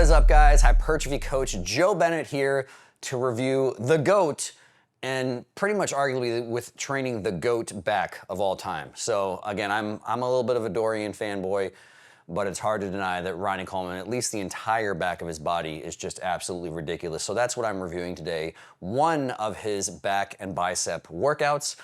What is up, guys? Hypertrophy Coach Joe Bennett here to review the GOAT and pretty much arguably with training the GOAT back of all time. So again, I'm a little bit of a Dorian fanboy, but it's hard to deny that Ronnie Coleman, at least the entire back of his body, is just absolutely ridiculous. So that's what I'm reviewing today. One of his back and bicep workouts.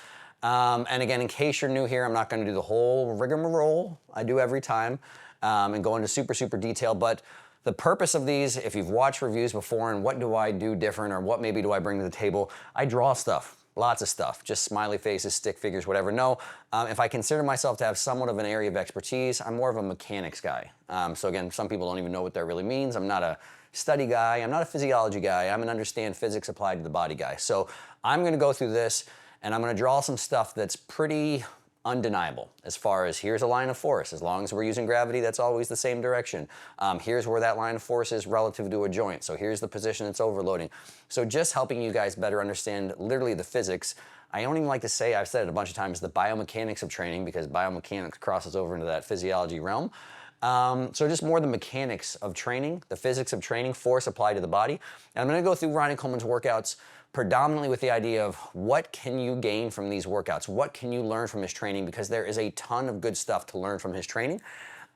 And again, in case you're new here, I'm not gonna do the whole rigmarole I do every time and go into super detail, but the purpose of these, if you've watched reviews before and what do I do different or what maybe do I bring to the table, I draw stuff, lots of stuff, just smiley faces, stick figures, whatever. No, if I consider myself to have somewhat of an area of expertise, I'm more of a mechanics guy. So again, some people don't even know what that really means. I'm not a study guy, I'm not a physiology guy, I'm an understand physics applied to the body guy. So I'm gonna go through this and I'm gonna draw some stuff that's pretty undeniable as far as here's a line of force. As long as we're using gravity, that's always the same direction. Here's where that line of force is relative to a joint. So here's the position it's overloading. So just helping you guys better understand literally the physics. I don't even like to say, I've said it a bunch of times, the biomechanics of training, because biomechanics crosses over into that physiology realm. So just more the mechanics of training, the physics of training, force applied to the body. And I'm gonna go through Ronnie Coleman's workouts predominantly with the idea of what can you gain from these workouts? What can you learn from his training? Because there is a ton of good stuff to learn from his training.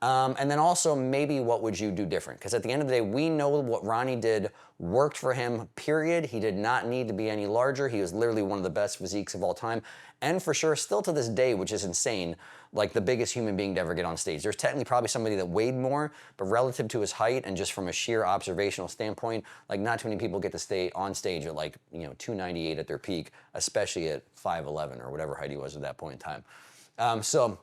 And then also maybe what would you do different? Because at the end of the day, we know what Ronnie did worked for him, period. He did not need to be any larger. He was literally one of the best physiques of all time. And for sure, still to this day, which is insane, like the biggest human being to ever get on stage. There's technically probably somebody that weighed more, but relative to his height and just from a sheer observational standpoint, like not too many people get to stay on stage at like, 298 at their peak, especially at 5'11" or whatever height he was at that point in time. So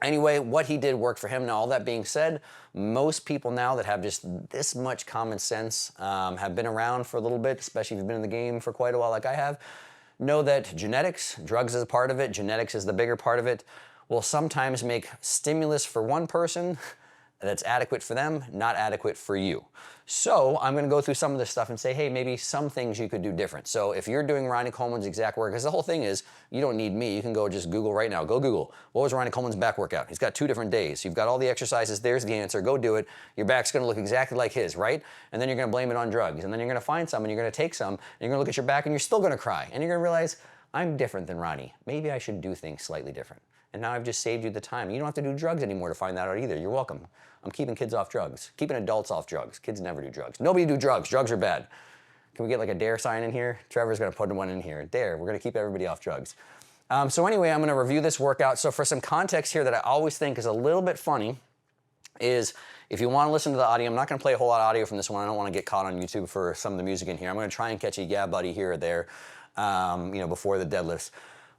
anyway, what he did worked for him. Now, all that being said, most people now that have just this much common sense, have been around for a little bit, especially if you've been in the game for quite a while like I have, know that genetics, drugs is a part of it, genetics is the bigger part of it, will sometimes make stimulus for one person that's adequate for them, not adequate for you. So I'm gonna go through some of this stuff and say, hey, maybe some things you could do different. So if you're doing Ronnie Coleman's exact work, because the whole thing is, you don't need me, you can go just Google right now. Go Google, what was Ronnie Coleman's back workout? He's got 2 different days. You've got all the exercises, there's the answer, go do it. Your back's gonna look exactly like his, right? And then you're gonna blame it on drugs. And then you're gonna find some and you're gonna take some, and you're gonna look at your back and you're still gonna cry. And you're gonna realize, I'm different than Ronnie. Maybe I should do things slightly different. And now I've just saved you the time. You don't have to do drugs anymore to find that out either. You're welcome. I'm keeping kids off drugs. Keeping adults off drugs. Kids never do drugs. Nobody do drugs. Drugs are bad. Can we get like a dare sign in here? Trevor's gonna put one in here. Dare, we're gonna keep everybody off drugs. So anyway, I'm gonna review this workout. So for some context here that I always think is a little bit funny is if you wanna listen to the audio, I'm not gonna play a whole lot of audio from this one. I don't wanna get caught on YouTube for some of the music in here. I'm gonna try and catch a yeah buddy here or there, before the deadlifts.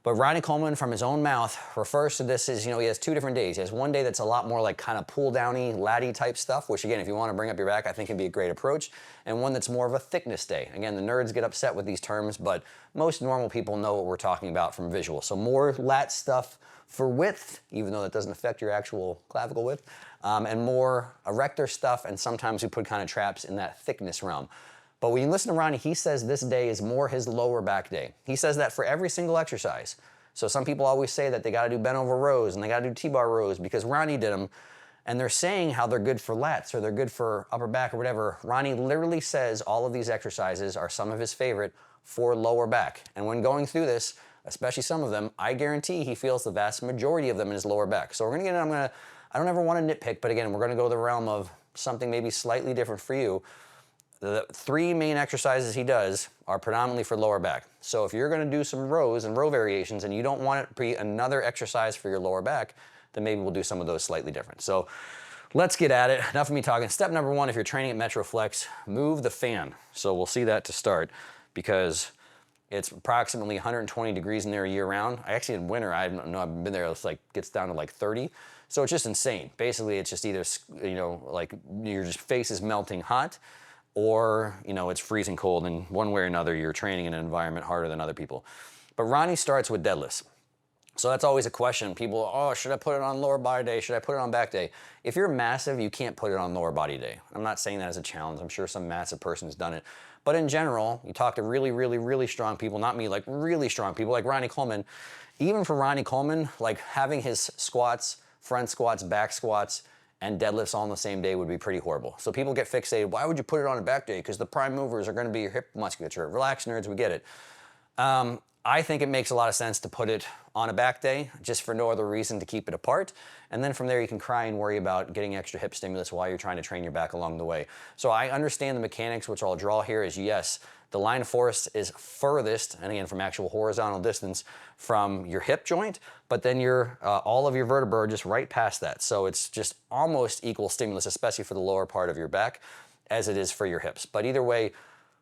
But Ronnie Coleman, from his own mouth, refers to this as, he has 2 different days. He has one day that's a lot more like kind of pull-downy, latty type stuff, which again, if you want to bring up your back, I think can be a great approach. And one that's more of a thickness day. Again, the nerds get upset with these terms, but most normal people know what we're talking about from visual. So more lat stuff for width, even though that doesn't affect your actual clavicle width, and more erector stuff, and sometimes we put kind of traps in that thickness realm. But when you listen to Ronnie, he says this day is more his lower back day. He says that for every single exercise. So some people always say that they gotta do bent over rows and they gotta do T-bar rows because Ronnie did them, and they're saying how they're good for lats or they're good for upper back or whatever. Ronnie literally says all of these exercises are some of his favorite for lower back. And when going through this, especially some of them, I guarantee he feels the vast majority of them in his lower back. So we're gonna get in, I don't ever wanna nitpick, but again, we're gonna go to the realm of something maybe slightly different for you. The 3 main exercises he does are predominantly for lower back. So if you're gonna do some rows and row variations and you don't want it to be another exercise for your lower back, then maybe we'll do some of those slightly different. So let's get at it. Enough of me talking. Step number 1, if you're training at Metroflex, move the fan. So we'll see that to start because it's approximately 120 degrees in there year round. I actually in winter, I don't know, I've been there, it's like gets down to like 30. So it's just insane. Basically, it's just either, like your face is melting hot, or it's freezing cold, and one way or another you're training in an environment harder than other people. But Ronnie starts with deadlifts. So that's always a question. People, oh, should I put it on lower body day? Should I put it on back day? If you're massive, you can't put it on lower body day. I'm not saying that as a challenge. I'm sure some massive person has done it. But in general, you talk to really strong people, not me, like really strong people like Ronnie Coleman. Even for Ronnie Coleman, like having his squats, front squats, back squats, and deadlifts all on the same day would be pretty horrible. So people get fixated, why would you put it on a back day? Because the prime movers are gonna be your hip musculature. Relax, nerds, we get it. I think it makes a lot of sense to put it on a back day, just for no other reason to keep it apart. And then from there you can cry and worry about getting extra hip stimulus while you're trying to train your back along the way. So I understand the mechanics, which I'll draw here is yes, the line of force is furthest, and again, from actual horizontal distance from your hip joint, but then all of your vertebrae are just right past that. So it's just almost equal stimulus, especially for the lower part of your back, as it is for your hips. But either way,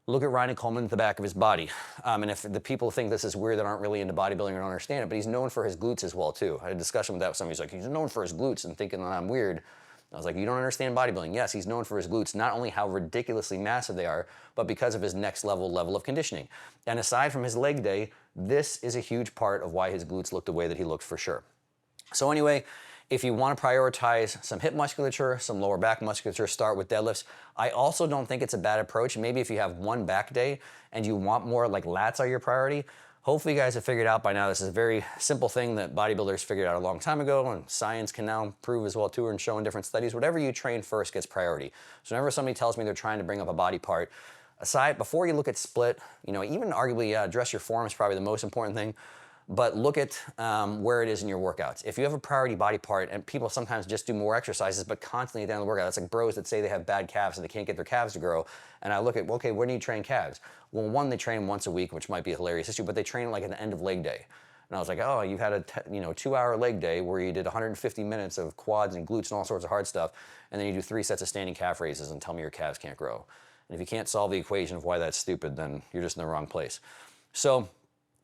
look at Ronnie Coleman at the back of his body. And if the people think this is weird that aren't really into bodybuilding or don't understand it, but he's known for his glutes as well too. I had a discussion with that with somebody. He's like, he's known for his glutes, and thinking that I'm weird. I was like, you don't understand bodybuilding. Yes, he's known for his glutes, not only how ridiculously massive they are, but because of his next level of conditioning. And aside from his leg day, this is a huge part of why his glutes look the way that he looked for sure. So anyway, if you want to prioritize some hip musculature, some lower back musculature, start with deadlifts. I also don't think it's a bad approach. Maybe if you have one back day and you want more like lats are your priority, hopefully you guys have figured out by now this is a very simple thing that bodybuilders figured out a long time ago, and science can now prove as well too and show in different studies. Whatever you train first gets priority. So whenever somebody tells me they're trying to bring up a body part, before you look at split, even arguably address your form is probably the most important thing. But look at where it is in your workouts. If you have a priority body part, and people sometimes just do more exercises, but constantly at the end of the workout, it's like bros that say they have bad calves and they can't get their calves to grow. And I look at, okay, when do you train calves? Well, one, they train once a week, which might be a hilarious issue, but they train like at the end of leg day. And I was like, oh, you've had a 2-hour leg day where you did 150 minutes of quads and glutes and all sorts of hard stuff, and then you do 3 sets of standing calf raises and tell me your calves can't grow. And if you can't solve the equation of why that's stupid, then you're just in the wrong place. So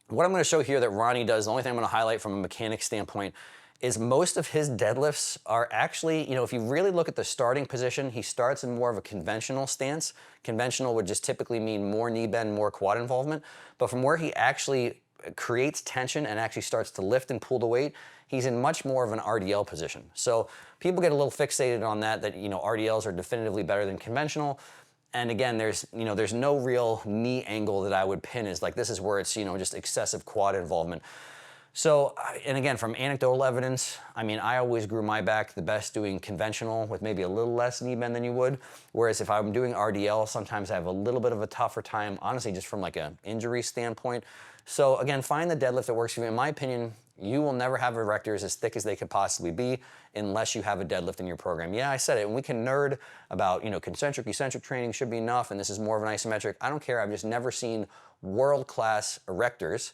what I'm going to show here that Ronnie does, the only thing I'm going to highlight from a mechanics standpoint, is most of his deadlifts are actually, if you really look at the starting position, he starts in more of a conventional stance. Conventional would just typically mean more knee bend, more quad involvement. But from where he actually creates tension and actually starts to lift and pull the weight, he's in much more of an RDL position. So people get a little fixated on that RDLs are definitively better than conventional. And again, there's no real knee angle that I would pin as like, this is where it's, just excessive quad involvement. So, and again, from anecdotal evidence, I always grew my back the best doing conventional with maybe a little less knee bend than you would. Whereas if I'm doing RDL, sometimes I have a little bit of a tougher time, honestly, just from like an injury standpoint. So again, find the deadlift that works for you. In my opinion, you will never have erectors as thick as they could possibly be unless you have a deadlift in your program. Yeah, I said it, and we can nerd about, concentric, eccentric training should be enough, and this is more of an isometric. I don't care, I've just never seen world-class erectors,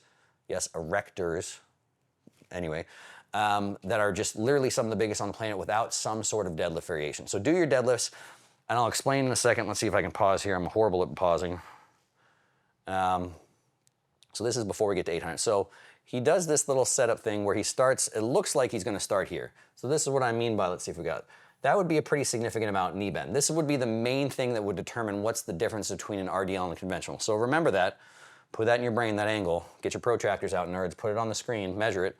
yes, erectors, anyway, that are just literally some of the biggest on the planet without some sort of deadlift variation. So do your deadlifts, and I'll explain in a second. Let's see if I can pause here. I'm horrible at pausing. So this is before we get to 800. So he does this little setup thing where he starts, it looks like he's going to start here. So this is what I mean by, let's see if we got, that would be a pretty significant amount knee bend. This would be the main thing that would determine what's the difference between an RDL and a conventional. So remember that, put that in your brain, that angle, get your protractors out, nerds, put it on the screen, measure it,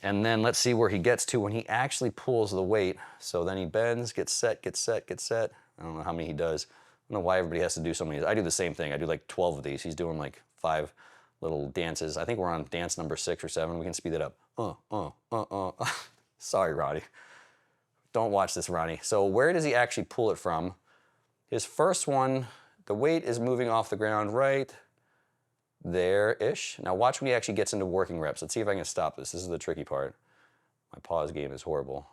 and then let's see where he gets to when he actually pulls the weight. So then he bends, gets set, gets set, gets set. I don't know how many he does. I don't know why everybody has to do so many. I do the same thing. I do like 12 of these. He's doing like 5 little dances. I think we're on dance number 6 or 7. We can speed it up. Sorry, Ronnie. Don't watch this, Ronnie. So where does he actually pull it from? His first one, the weight is moving off the ground right there-ish. Now watch when he actually gets into working reps. Let's see if I can stop this. This is the tricky part. My pause game is horrible.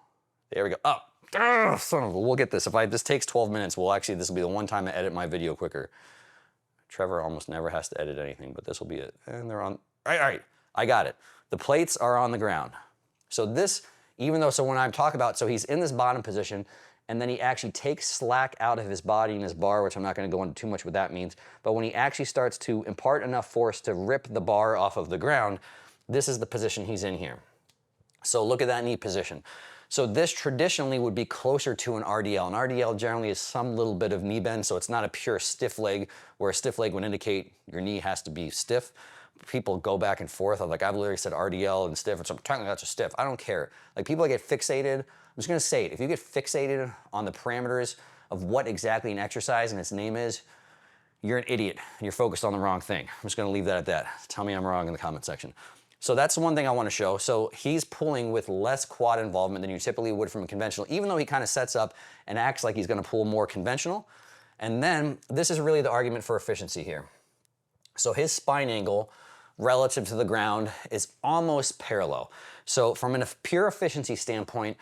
There we go. Up. Oh, son of a, we'll get this. If this takes 12 minutes, this will be the one time I edit my video quicker. Trevor almost never has to edit anything, but this will be it. And they're on, all right, I got it. The plates are on the ground. So this, so when I talk about, so he's in this bottom position, and then he actually takes slack out of his body and his bar, which I'm not gonna go into too much what that means, but when he actually starts to impart enough force to rip the bar off of the ground, this is the position he's in here. So look at that knee position. So this traditionally would be closer to an RDL. An RDL generally is some little bit of knee bend, so it's not a pure stiff leg, where a stiff leg would indicate your knee has to be stiff. People go back and forth. I've literally said RDL and stiff, and so technically that's a stiff. I don't care. Like people get fixated, I'm just gonna say it. If you get fixated on the parameters of what exactly an exercise and its name is, you're an idiot and you're focused on the wrong thing. I'm just gonna leave that at that. Tell me I'm wrong in the comment section. So that's the one thing I want to show. So he's pulling with less quad involvement than you typically would from a conventional, even though he kind of sets up and acts like he's going to pull more conventional. And then this is really the argument for efficiency here. So his spine angle relative to the ground is almost parallel. So from a pure efficiency standpoint,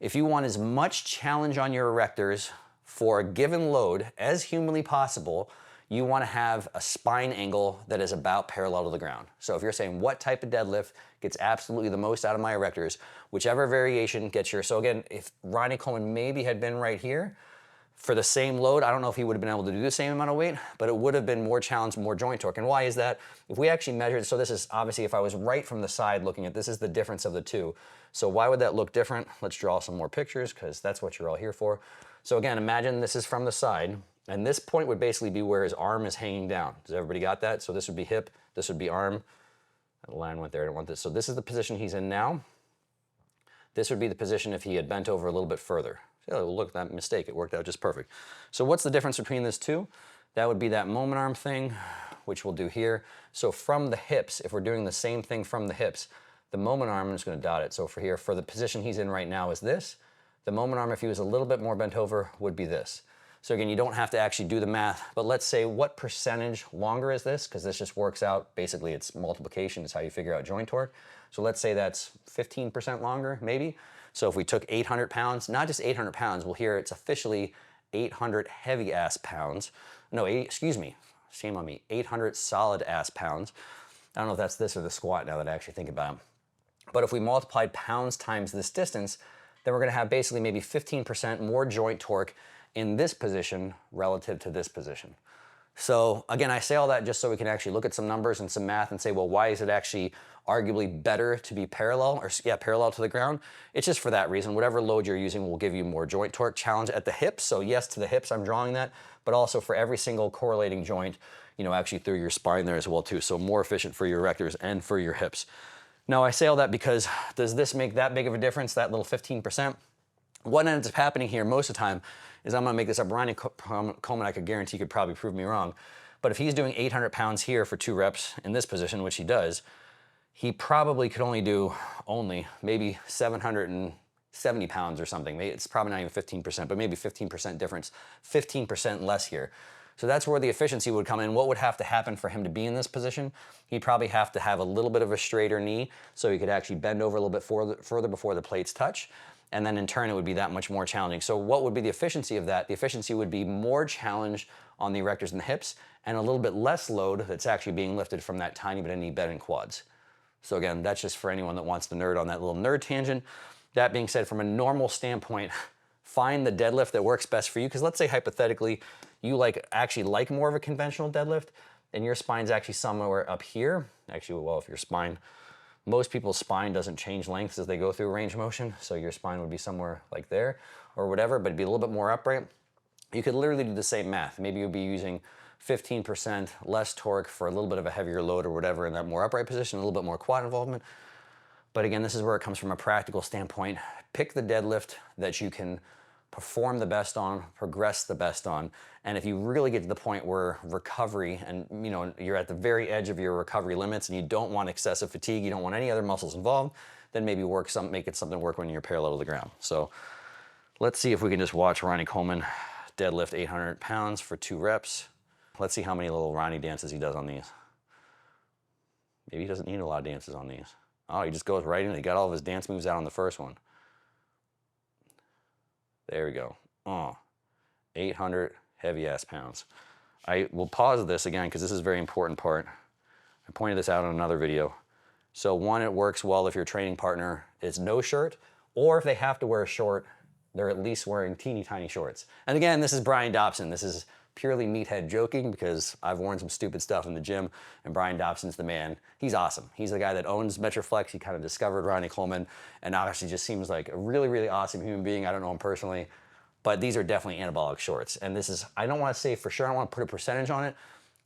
if you want as much challenge on your erectors for a given load as humanly possible, you want to have a spine angle that is about parallel to the ground. So if you're saying what type of deadlift gets absolutely the most out of my erectors, whichever variation gets your, so again, if Ronnie Coleman maybe had been right here for the same load, I don't know if he would have been able to do the same amount of weight, but it would have been more challenge, more joint torque. And why is that? If we actually measured, so this is obviously if I was right from the side looking at this is the difference of the two. So why would that look different? Let's draw some more pictures because that's what you're all here for. So again, imagine this is from the side. And this point would basically be where his arm is hanging down. Does everybody got that? So this would be hip, this would be arm. That line went there, I don't want this. So this is the position he's in now. This would be the position if he had bent over a little bit further. Oh, look, that mistake, it worked out just perfect. So what's the difference between these two? That would be that moment arm thing, which we'll do here. So from the hips, if we're doing the same thing from the hips, the moment arm, I'm just gonna dot it. So for here, for the position he's in right now is this. The moment arm, if he was a little bit more bent over, would be this. So again, you don't have to actually do the math, but let's say what percentage longer is this? Because this just works out, basically it's multiplication is how you figure out joint torque. So let's say that's 15% longer, maybe. So if we took 800 pounds, not just 800 pounds, well here it's officially 800 heavy ass pounds. No, excuse me, shame on me, 800 solid ass pounds. I don't know if that's this or the squat now that I actually think about it. But if we multiplied pounds times this distance, then we're gonna have basically maybe 15% more joint torque in this position relative to this position. So again, I say all that just so we can actually look at some numbers and some math and say, well, why is it actually arguably better to be parallel, or yeah, parallel to the ground? It's just for that reason. Whatever load you're using will give you more joint torque challenge at the hips. So yes, to the hips, I'm drawing that, but also for every single correlating joint, you know, actually through your spine there as well too. So more efficient for your erectors and for your hips. Now I say all that because does this make that big of a difference, that little 15%? What ends up happening here most of the time is, I'm gonna make this up, Ronnie Coleman, I could guarantee could probably prove me wrong, but if he's doing 800 pounds here for 2 reps in this position, which he does, he probably could only do maybe 770 pounds or something. It's probably not even 15%, but maybe 15% difference, 15% less here. So that's where the efficiency would come in. What would have to happen for him to be in this position? He'd probably have to have a little bit of a straighter knee so he could actually bend over a little bit further before the plates touch. And then in turn, it would be that much more challenging. So what would be the efficiency of that? The efficiency would be more challenge on the erectors and the hips and a little bit less load that's actually being lifted from that tiny bit of knee bend and quads. So again, that's just for anyone that wants to nerd on that little nerd tangent. That being said, from a normal standpoint, find the deadlift that works best for you. Because let's say hypothetically, you actually like more of a conventional deadlift and your spine's actually somewhere up here. Actually, well, if your spine, most people's spine doesn't change lengths as they go through range of motion, so your spine would be somewhere like there or whatever, but it'd be a little bit more upright. You could literally do the same math. Maybe you'd be using 15% less torque for a little bit of a heavier load or whatever in that more upright position, a little bit more quad involvement. But again, this is where it comes from a practical standpoint. Pick the deadlift that you can perform the best on, progress the best on. And if you really get to the point where recovery and you're at the very edge of your recovery limits and you don't want excessive fatigue, you don't want any other muscles involved, then maybe make it something work when you're parallel to the ground. So let's see if we can just watch Ronnie Coleman deadlift 800 pounds for 2 reps. Let's see how many little Ronnie dances he does on these. Maybe he doesn't need a lot of dances on these. Oh, he just goes right in. He got all of his dance moves out on the first one. There we go. Oh, 800 heavy ass pounds. I will pause this again because this is a very important part. I pointed this out in another video. So one, it works well if your training partner is no shirt, or if they have to wear a short, they're at least wearing teeny tiny shorts. And again, this is Brian Dobson. This is purely meathead joking because I've worn some stupid stuff in the gym and Brian Dobson's the man. He's awesome. He's the guy that owns Metroflex. He kind of discovered Ronnie Coleman and obviously just seems like a really, really awesome human being. I don't know him personally, but these are definitely anabolic shorts. And this is, I don't want to say for sure, I don't want to put a percentage on it,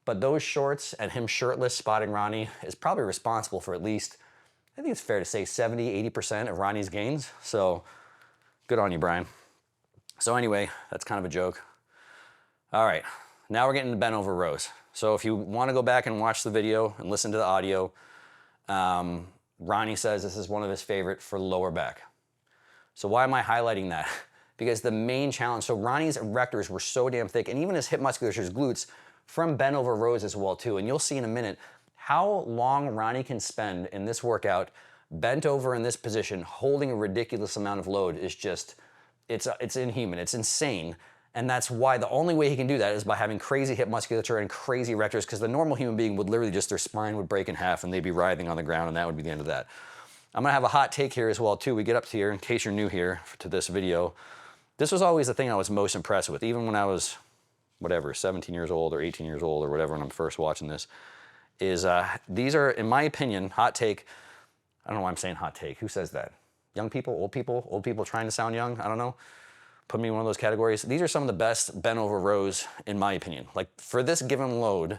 but those shorts and him shirtless spotting Ronnie is probably responsible for at least, I think it's fair to say 70, 80% of Ronnie's gains. So good on you, Brian. So anyway, that's kind of a joke. All right, now we're getting to bent over rows. So if you want to go back and watch the video and listen to the audio, Ronnie says this is one of his favorite for lower back. So why am I highlighting that? Because the main challenge, so Ronnie's erectors were so damn thick, and even his hip musculature, his glutes, from bent over rows as well too. And you'll see in a minute how long Ronnie can spend in this workout bent over in this position, holding a ridiculous amount of load is just, it's inhuman, it's insane. And that's why the only way he can do that is by having crazy hip musculature and crazy erectors, because the normal human being would literally just, their spine would break in half and they'd be writhing on the ground, and that would be the end of that. I'm gonna have a hot take here as well too. We get up to here, in case you're new here to this video. This was always the thing I was most impressed with, even when I was, whatever, 17 years old or 18 years old or whatever, when I'm first watching this, is these are, in my opinion, hot take. I don't know why I'm saying hot take. Who says that? Young people, old people trying to sound young? I don't know. Put me in one of those categories. These are some of the best bent over rows, in my opinion. Like, for this given load,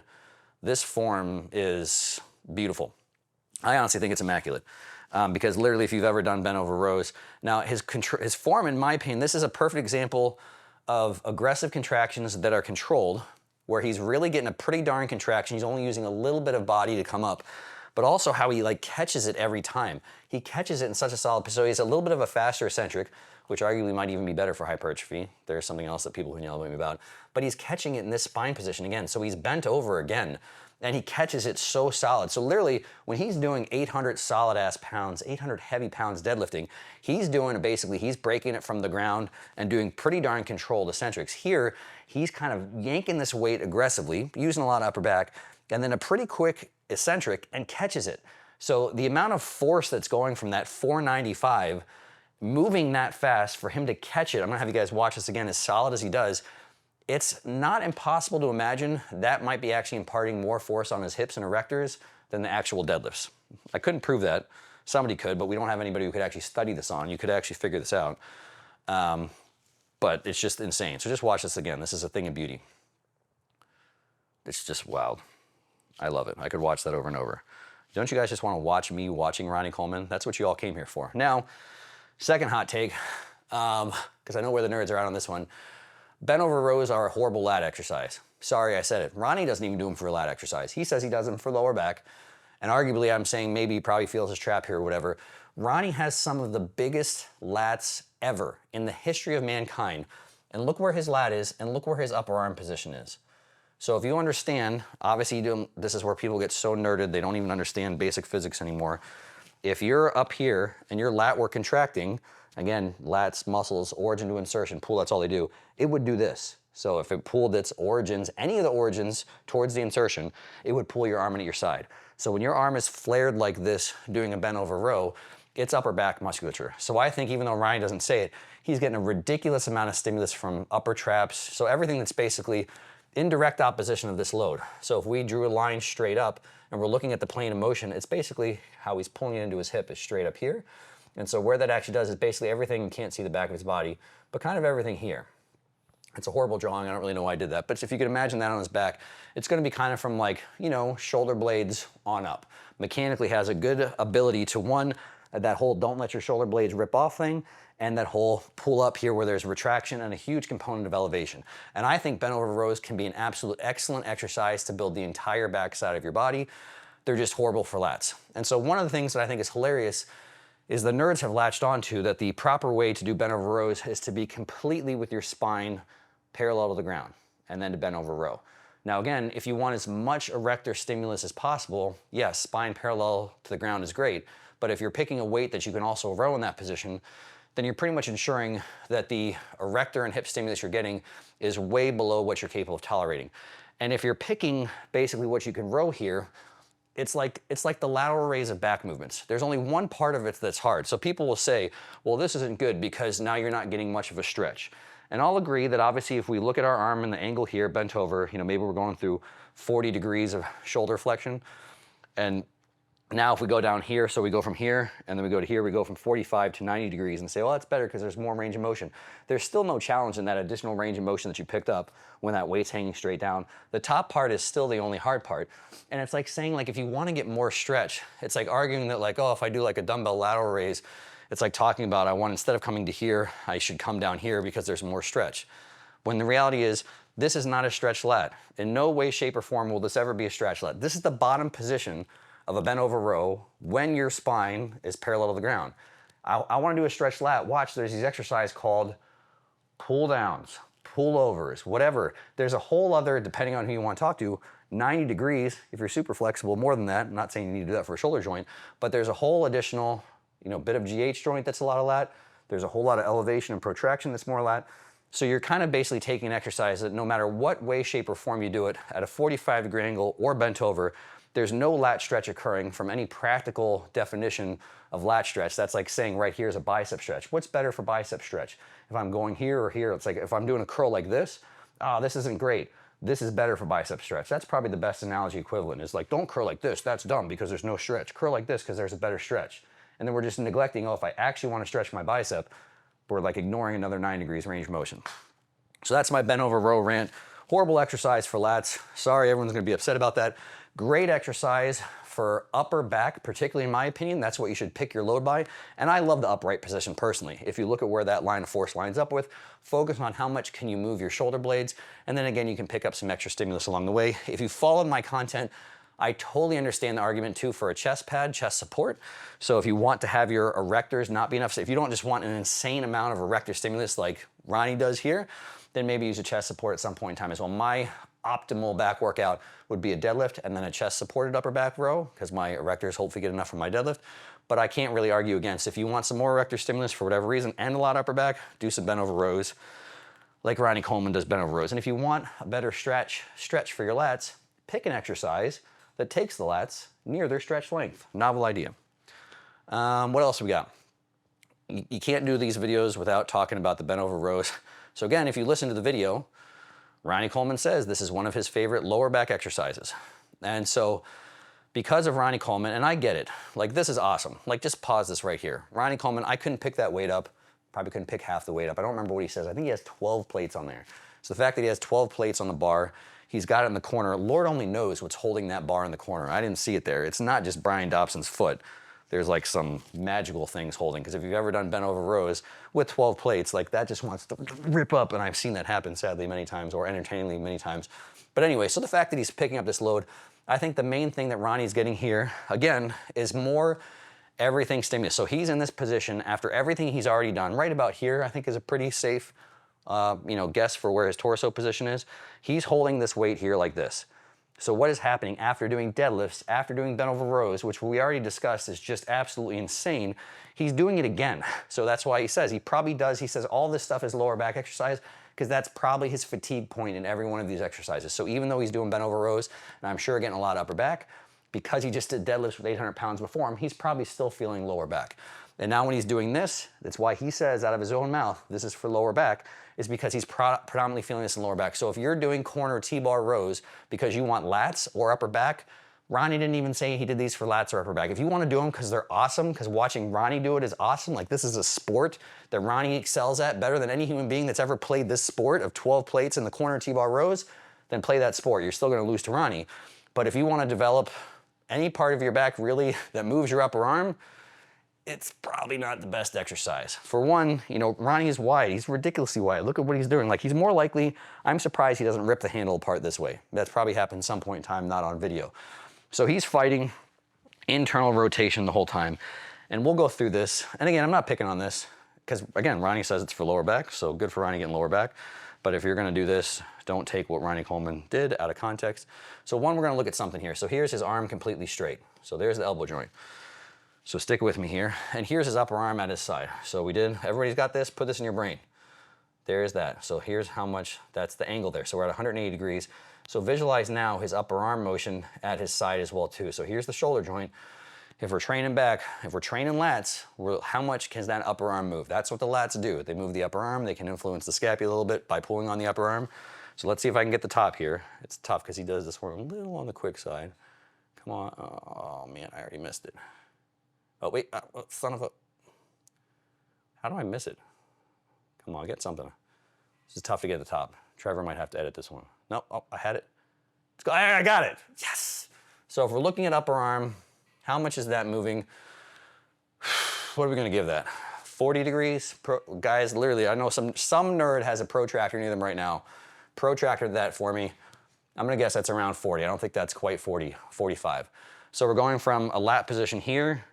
this form is beautiful. I honestly think it's immaculate. Because literally, if you've ever done bent over rows, now his form, in my opinion, this is a perfect example of aggressive contractions that are controlled, where he's really getting a pretty darn contraction. He's only using a little bit of body to come up, but also how he like catches it every time. He catches it in such a solid, so he's a little bit of a faster eccentric, which arguably might even be better for hypertrophy. There's something else that people can yell at me about, but he's catching it in this spine position again. So he's bent over again, and he catches it so solid. So literally, when he's doing 800 solid ass pounds, 800 heavy pounds deadlifting, he's doing basically, he's breaking it from the ground and doing pretty darn controlled eccentrics. Here, he's kind of yanking this weight aggressively, using a lot of upper back, and then a pretty quick eccentric, and catches it. So the amount of force that's going from that 495, moving that fast for him to catch it, I'm gonna have you guys watch this again, as solid as he does, it's not impossible to imagine that might be actually imparting more force on his hips and erectors than the actual deadlifts. I couldn't prove that. Somebody could, but we don't have anybody who could actually study this on. You could actually figure this out. But it's just insane. So just watch this again. This is a thing of beauty. It's just wild. I love it. I could watch that over and over. Don't you guys just want to watch me watching Ronnie Coleman? That's what you all came here for. Now, second hot take, because I know where the nerds are out on this one. Bent over rows are a horrible lat exercise. Sorry I said it. Ronnie doesn't even do them for a lat exercise. He says he does them for lower back. And arguably, I'm saying maybe he probably feels his trap here or whatever. Ronnie has some of the biggest lats ever in the history of mankind. And look where his lat is, and look where his upper arm position is. So if you understand, obviously this is where people get so nerded, they don't even understand basic physics anymore. If you're up here and your lat were contracting, again, lats, muscles, origin to insertion, pull, that's all they do, it would do this. So if it pulled its origins, any of the origins towards the insertion, it would pull your arm in at your side. So when your arm is flared like this, doing a bent over row, it's upper back musculature. So I think, even though Ryan doesn't say it, he's getting a ridiculous amount of stimulus from upper traps. So everything that's basically in direct opposition of this load. So if we drew a line straight up and we're looking at the plane of motion, it's basically how he's pulling it into his hip is straight up here. And so where that actually does is basically everything, you can't see the back of his body, but kind of everything here. It's a horrible drawing, I don't really know why I did that, but if you could imagine that on his back, it's gonna be kind of from, like, you know, shoulder blades on up. Mechanically has a good ability to, one, that whole don't let your shoulder blades rip off thing, and that whole pull up here where there's retraction and a huge component of elevation. And I think bent over rows can be an absolute excellent exercise to build the entire backside of your body. They're just horrible for lats. And so one of the things that I think is hilarious is the nerds have latched onto that the proper way to do bent over rows is to be completely with your spine parallel to the ground, and then to bend over row. Now again, if you want as much erector stimulus as possible, yes, spine parallel to the ground is great, but if you're picking a weight that you can also row in that position, then you're pretty much ensuring that the erector and hip stimulus you're getting is way below what you're capable of tolerating. And if you're picking basically what you can row here, it's like the lateral raise of back movements. There's only one part of it that's hard. So people will say, well, this isn't good because now you're not getting much of a stretch. And I'll agree that obviously if we look at our arm and the angle here bent over, you know, maybe we're going through 40 degrees of shoulder flexion. And now if we go down here, so we go from here and then we go to here, we go from 45 to 90 degrees and say, well, that's better because there's more range of motion. There's still no challenge in that additional range of motion that you picked up when that weight's hanging straight down. The top part is still the only hard part. And it's like saying, like, if you want to get more stretch, it's like arguing that, like, oh, if I do like a dumbbell lateral raise, it's like talking about, I want, instead of coming to here, I should come down here because there's more stretch. When the reality is, this is not a stretch lat. In no way, shape, or form will this ever be a stretch lat. This is the bottom position of a bent over row when your spine is parallel to the ground. I want to do a stretch lat. Watch, there's these exercises called pull downs, pull overs, whatever. There's a whole other, depending on who you want to talk to, 90 degrees, if you're super flexible, more than that. I'm not saying you need to do that for a shoulder joint, but there's a whole additional, bit of GH joint that's a lot of lat. There's a whole lot of elevation and protraction that's more lat. So you're kind of basically taking an exercise that no matter what way, shape, or form you do it, at a 45-degree angle or bent over, there's no lat stretch occurring from any practical definition of lat stretch. That's like saying right here is a bicep stretch. What's better for bicep stretch? If I'm going here or here, it's like if I'm doing a curl like this, this isn't great. This is better for bicep stretch. That's probably the best analogy equivalent. Is like, don't curl like this, that's dumb because there's no stretch. Curl like this because there's a better stretch. And then we're just neglecting, if I actually want to stretch my bicep, we're like ignoring another 9 degrees range of motion. So that's my bent over row rant. Horrible exercise for lats. Sorry, everyone's gonna be upset about that. Great exercise for upper back, particularly in my opinion. That's what you should pick your load by. And I love the upright position personally. If you look at where that line of force lines up with, focus on how much can you move your shoulder blades. And then again, you can pick up some extra stimulus along the way. If you followed my content, I totally understand the argument too for a chest pad, chest support. So if you want to have your erectors not be enough, so if you don't just want an insane amount of erector stimulus like Ronnie does here, then maybe use a chest support at some point in time as well. My optimal back workout would be a deadlift and then a chest supported upper back row because my erectors hopefully get enough from my deadlift. But I can't really argue against. If you want some more erector stimulus for whatever reason and a lot of upper back, do some bent over rows like Ronnie Coleman does bent over rows. And if you want a better stretch for your lats, pick an exercise that takes the lats near their stretch length. Novel idea. What else we got? You can't do these videos without talking about the bent over rows. So again, if you listen to the video, Ronnie Coleman says this is one of his favorite lower back exercises. And so because of Ronnie Coleman, and I get it, like this is awesome. Like just pause this right here. Ronnie Coleman, I couldn't pick that weight up. Probably couldn't pick half the weight up. I don't remember what he says. I think he has 12 plates on there. So the fact that he has 12 plates on the bar, he's got it in the corner. Lord only knows what's holding that bar in the corner. I didn't see it there. It's not just Brian Dobson's foot. There's like some magical things holding. Because if you've ever done bent over rows with 12 plates, like that just wants to rip up. And I've seen that happen sadly many times, or entertainingly many times. But anyway, so the fact that he's picking up this load, I think the main thing that Ronnie's getting here, again, is more everything stimulus. So he's in this position after everything he's already done. Right about here, I think is a pretty safe guess for where his torso position is. He's holding this weight here like this. So what is happening after doing deadlifts, after doing bent over rows, which we already discussed is just absolutely insane, he's doing it again. So that's why he says, he says all this stuff is lower back exercise because that's probably his fatigue point in every one of these exercises. So even though he's doing bent over rows, and I'm sure getting a lot of upper back, because he just did deadlifts with 800 pounds before him, he's probably still feeling lower back. And now when he's doing this, that's why he says out of his own mouth, this is for lower back, is because he's predominantly feeling this in lower back. So if you're doing corner T-bar rows because you want lats or upper back, Ronnie didn't even say he did these for lats or upper back. If you want to do them because they're awesome, because watching Ronnie do it is awesome, like this is a sport that Ronnie excels at better than any human being that's ever played this sport of 12 plates in the corner T-bar rows, then play that sport. You're still going to lose to Ronnie. But if you want to develop any part of your back really that moves your upper arm, it's probably not the best exercise. For one, Ronnie is wide. He's ridiculously wide. Look at what he's doing. Like he's more likely, I'm surprised he doesn't rip the handle apart this way. That's probably happened some point in time, not on video. So he's fighting internal rotation the whole time. And we'll go through this. And again, I'm not picking on this because again, Ronnie says it's for lower back. So good for Ronnie getting lower back. But if you're gonna do this, don't take what Ronnie Coleman did out of context. So one, we're gonna look at something here. So here's his arm completely straight. So there's the elbow joint. So stick with me here. And here's his upper arm at his side. So everybody's got this, put this in your brain. There's that. So here's how much, that's the angle there. So we're at 180 degrees. So visualize now his upper arm motion at his side as well too. So here's the shoulder joint. If we're training back, if we're training lats, how much can that upper arm move? That's what the lats do. They move the upper arm. They can influence the scapula a little bit by pulling on the upper arm. So let's see if I can get the top here. It's tough because he does this one a little on the quick side. Come on. Oh man, I already missed it. Oh, wait, son of a... How do I miss it? Come on, get something. This is tough to get at the top. Trevor might have to edit this one. No, oh, I had it. I got it, yes! So if we're looking at upper arm, how much is that moving? What are we gonna give that? 40 degrees? Guys, literally, I know some nerd has a protractor near them right now. Protractor that for me. I'm gonna guess that's around 40. I don't think that's quite 40, 45. So we're going from a lat position here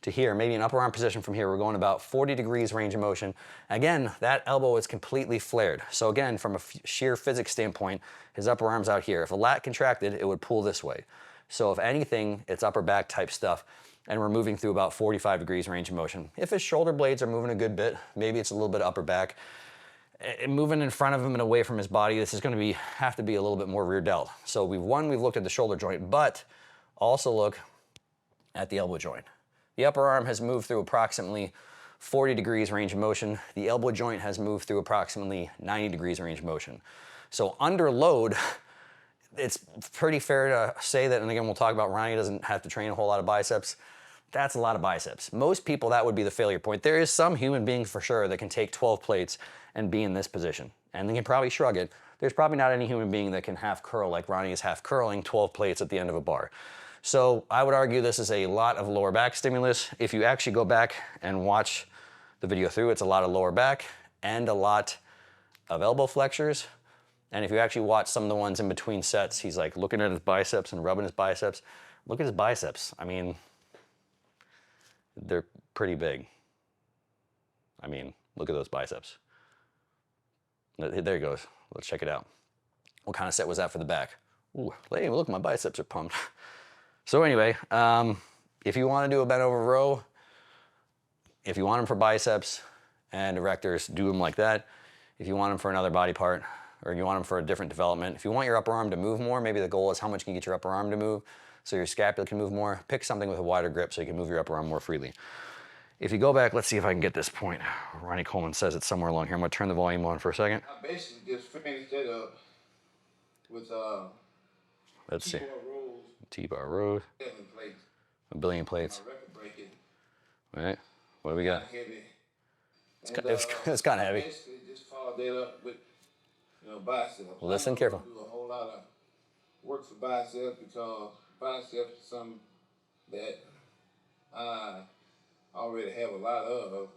to here, maybe an upper arm position from here. We're going about 40 degrees range of motion. Again, that elbow is completely flared. So again, from a sheer physics standpoint, his upper arm's out here. If a lat contracted, it would pull this way. So if anything, it's upper back type stuff, and we're moving through about 45 degrees range of motion. If his shoulder blades are moving a good bit, maybe it's a little bit upper back. Moving in front of him and away from his body, this is going to have to be a little bit more rear delt. So we've looked at the shoulder joint, but also look at the elbow joint. The upper arm has moved through approximately 40 degrees range of motion. The elbow joint has moved through approximately 90 degrees range of motion. So under load, it's pretty fair to say that, and again, we'll talk about Ronnie doesn't have to train a whole lot of biceps. That's a lot of biceps. Most people, that would be the failure point. There is some human being for sure that can take 12 plates and be in this position, and they can probably shrug it. There's probably not any human being that can half curl like Ronnie is half curling 12 plates at the end of a bar. So I would argue this is a lot of lower back stimulus. If you actually go back and watch the video through, it's a lot of lower back and a lot of elbow flexors. And if you actually watch some of the ones in between sets, he's like looking at his biceps and rubbing his biceps. Look at his biceps. I mean, they're pretty big. I mean, look at those biceps. There he goes. Let's check it out. What kind of set was that for the back? Ooh, hey, look, my biceps are pumped. So anyway, if you want to do a bent over row, if you want them for biceps and erectors, do them like that. If you want them for another body part, or you want them for a different development, if you want your upper arm to move more, maybe the goal is how much you can get your upper arm to move so your scapula can move more, pick something with a wider grip so you can move your upper arm more freely. If you go back, let's see if I can get this point. Ronnie Coleman says it's somewhere along here. I'm gonna turn the volume on for a second. I basically just finished that up with let's see. rolls, T-bar rows, plates. a billion plates. My record breaking. Right, what do we got? Heavy. It's kind of heavy. Basically just followed that up with biceps. Listen careful. Do a whole lot of work for biceps because biceps is something that I already have a lot of,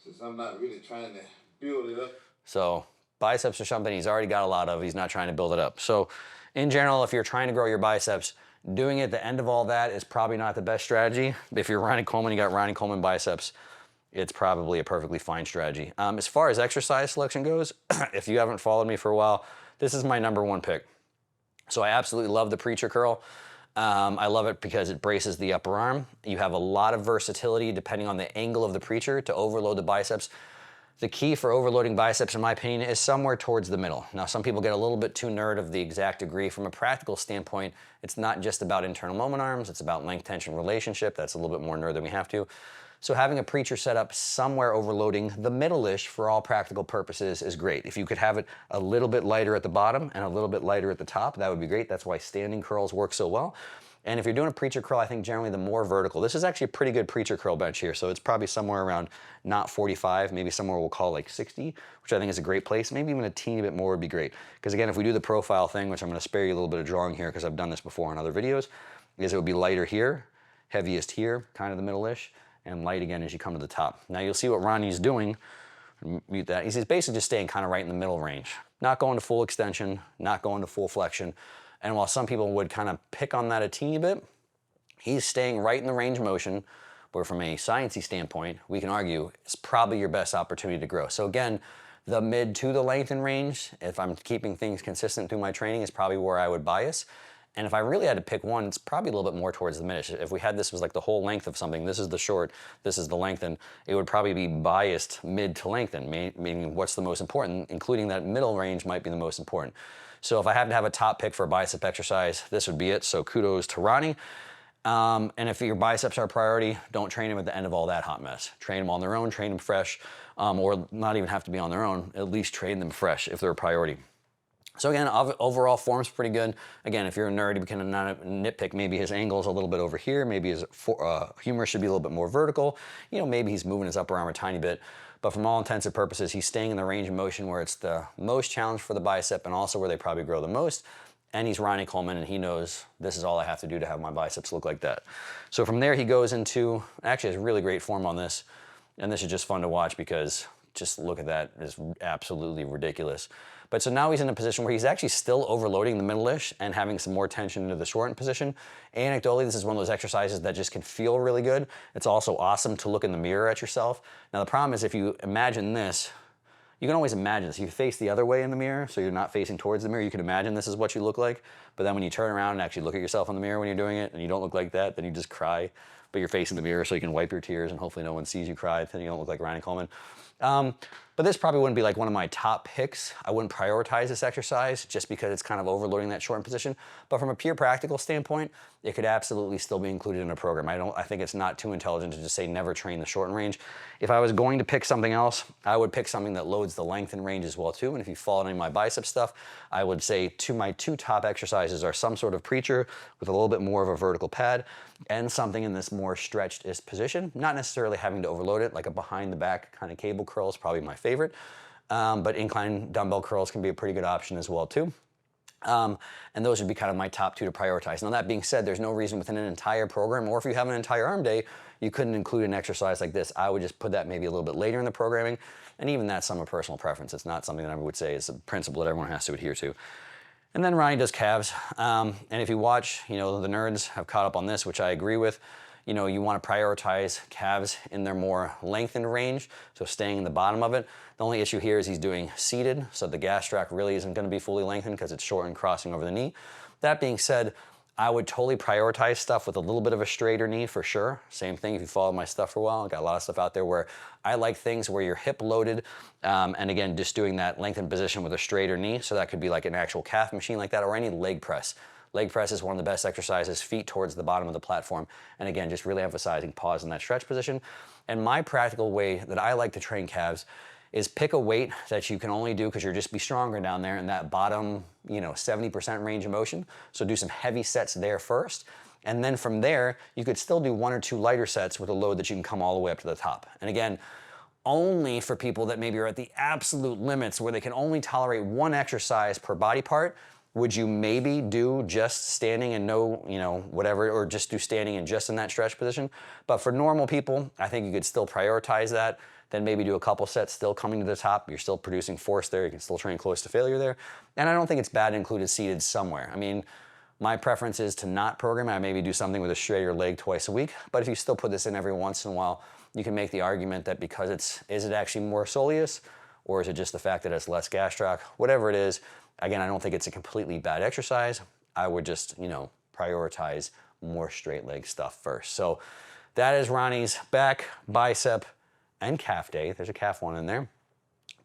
since I'm not really trying to build it up. So biceps are something he's already got a lot of. He's not trying to build it up. So in general, if you're trying to grow your biceps, doing it at the end of all that is probably not the best strategy. If you're Ronnie Coleman, you got Ronnie Coleman biceps, it's probably a perfectly fine strategy. As far as exercise selection goes, if you haven't followed me for a while, this is my #1 pick. So I absolutely love the preacher curl. I love it because it braces the upper arm. You have a lot of versatility depending on the angle of the preacher to overload the biceps. The key for overloading biceps, in my opinion, is somewhere towards the middle. Now, some people get a little bit too nerd of the exact degree. From a practical standpoint, it's not just about internal moment arms, it's about length-tension relationship. That's a little bit more nerd than we have to. So having a preacher set up somewhere overloading the middle-ish for all practical purposes is great. If you could have it a little bit lighter at the bottom and a little bit lighter at the top, that would be great. That's why standing curls work so well. And if you're doing a preacher curl, I think generally the more vertical. This is actually a pretty good preacher curl bench here, so it's probably somewhere around not 45, maybe somewhere we'll call like 60, which I think is a great place. Maybe even a teeny bit more would be great. Because again, if we do the profile thing, which I'm gonna spare you a little bit of drawing here because I've done this before in other videos, is it would be lighter here, heaviest here, kind of the middle-ish, and light again as you come to the top. Now you'll see what Ronnie's doing. Mute that. He's basically just staying kind of right in the middle range. Not going to full extension, not going to full flexion. And while some people would kind of pick on that a teeny bit, he's staying right in the range of motion, where from a sciencey standpoint, we can argue it's probably your best opportunity to grow. So again, the mid to the lengthen range, if I'm keeping things consistent through my training, is probably where I would bias. And if I really had to pick one, it's probably a little bit more towards the mid. If we had this was like the whole length of something, this is the short, this is the lengthen, it would probably be biased mid to lengthen, meaning what's the most important, including that middle range might be the most important. So if I had to have a top pick for a bicep exercise, this would be it. So kudos to Ronnie. And if your biceps are a priority, don't train them at the end of all that hot mess. Train them on their own, train them fresh, or not even have to be on their own, at least train them fresh if they're a priority. So again, overall form's pretty good. Again, if you're a nerd, you can nitpick maybe his angle's a little bit over here, maybe his humerus should be a little bit more vertical. You know, maybe he's moving his upper arm a tiny bit. But from all intents and purposes, he's staying in the range of motion where it's the most challenge for the bicep and also where they probably grow the most. And he's Ronnie Coleman, and he knows this is all I have to do to have my biceps look like that. So from there, he goes into, actually has really great form on this. And this is just fun to watch because just look at that. It's absolutely ridiculous. But so now he's in a position where he's actually still overloading the middle-ish and having some more tension into the shortened position. Anecdotally, this is one of those exercises that just can feel really good. It's also awesome to look in the mirror at yourself. Now the problem is if you imagine this, you can always imagine this. You face the other way in the mirror, so you're not facing towards the mirror. You can imagine this is what you look like. But then when you turn around and actually look at yourself in the mirror when you're doing it and you don't look like that, then you just cry. But you're facing the mirror so you can wipe your tears and hopefully no one sees you cry, then you don't look like Ronnie Coleman. But this probably wouldn't be like one of my top picks. I wouldn't prioritize this exercise just because it's kind of overloading that shortened position. But from a pure practical standpoint, it could absolutely still be included in a program. I think it's not too intelligent to just say never train the shortened range. If I was going to pick something else, I would pick something that loads the lengthened range as well too. And if you follow any of my bicep stuff, I would say my two top exercises are some sort of preacher with a little bit more of a vertical pad and something in this more stretched position, not necessarily having to overload it, like a behind the back kind of cable curl is probably my favorite. But incline dumbbell curls can be a pretty good option as well too. And those would be kind of my top two to prioritize. Now that being said, there's no reason within an entire program, or if you have an entire arm day, you couldn't include an exercise like this. I would just put that maybe a little bit later in the programming. And even that's some of personal preference. It's not something that I would say is a principle that everyone has to adhere to. And then Ronnie does calves. And if you watch, the nerds have caught up on this, which I agree with. You want to prioritize calves in their more lengthened range, so staying in the bottom of it. The only issue here is he's doing seated, so the gastroc really isn't going to be fully lengthened because it's short and crossing over the knee. That being said, I would totally prioritize stuff with a little bit of a straighter knee for sure. Same thing if you follow my stuff for a while. I got a lot of stuff out there where I like things where you're hip loaded, and again, just doing that lengthened position with a straighter knee. So that could be like an actual calf machine like that, or any leg press. Leg press is one of the best exercises, feet towards the bottom of the platform. And again, just really emphasizing pause in that stretch position. And my practical way that I like to train calves is pick a weight that you can only do because you'll just be stronger down there in that bottom, 70% range of motion. So do some heavy sets there first. And then from there, you could still do one or two lighter sets with a load that you can come all the way up to the top. And again, only for people that maybe are at the absolute limits where they can only tolerate one exercise per body part, would you maybe do just standing and no, whatever, or just do standing and just in that stretch position? But for normal people, I think you could still prioritize that. Then maybe do a couple sets still coming to the top. You're still producing force there. You can still train close to failure there. And I don't think it's bad to include it seated somewhere. I mean, my preference is to not program. I maybe do something with a straighter leg twice a week. But if you still put this in every once in a while, you can make the argument that because is it actually more soleus, or is it just the fact that it's less gastroc? Whatever it is, again, I don't think it's a completely bad exercise. I would just, prioritize more straight leg stuff first. So that is Ronnie's back, bicep, and calf day. There's a calf one in there.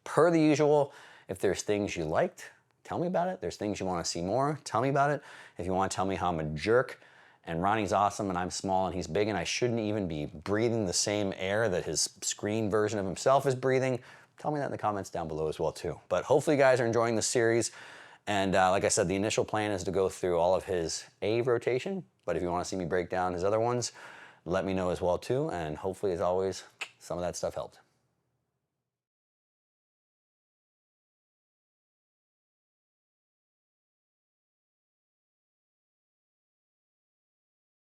Per the usual, if there's things you liked, tell me about it. There's things you want to see more, tell me about it. If you want to tell me how I'm a jerk and Ronnie's awesome and I'm small and he's big and I shouldn't even be breathing the same air that his screen version of himself is breathing, tell me that in the comments down below as well too. But hopefully you guys are enjoying the series. And like I said, the initial plan is to go through all of his A rotation. But if you want to see me break down his other ones, let me know as well too. And hopefully, as always, some of that stuff helped.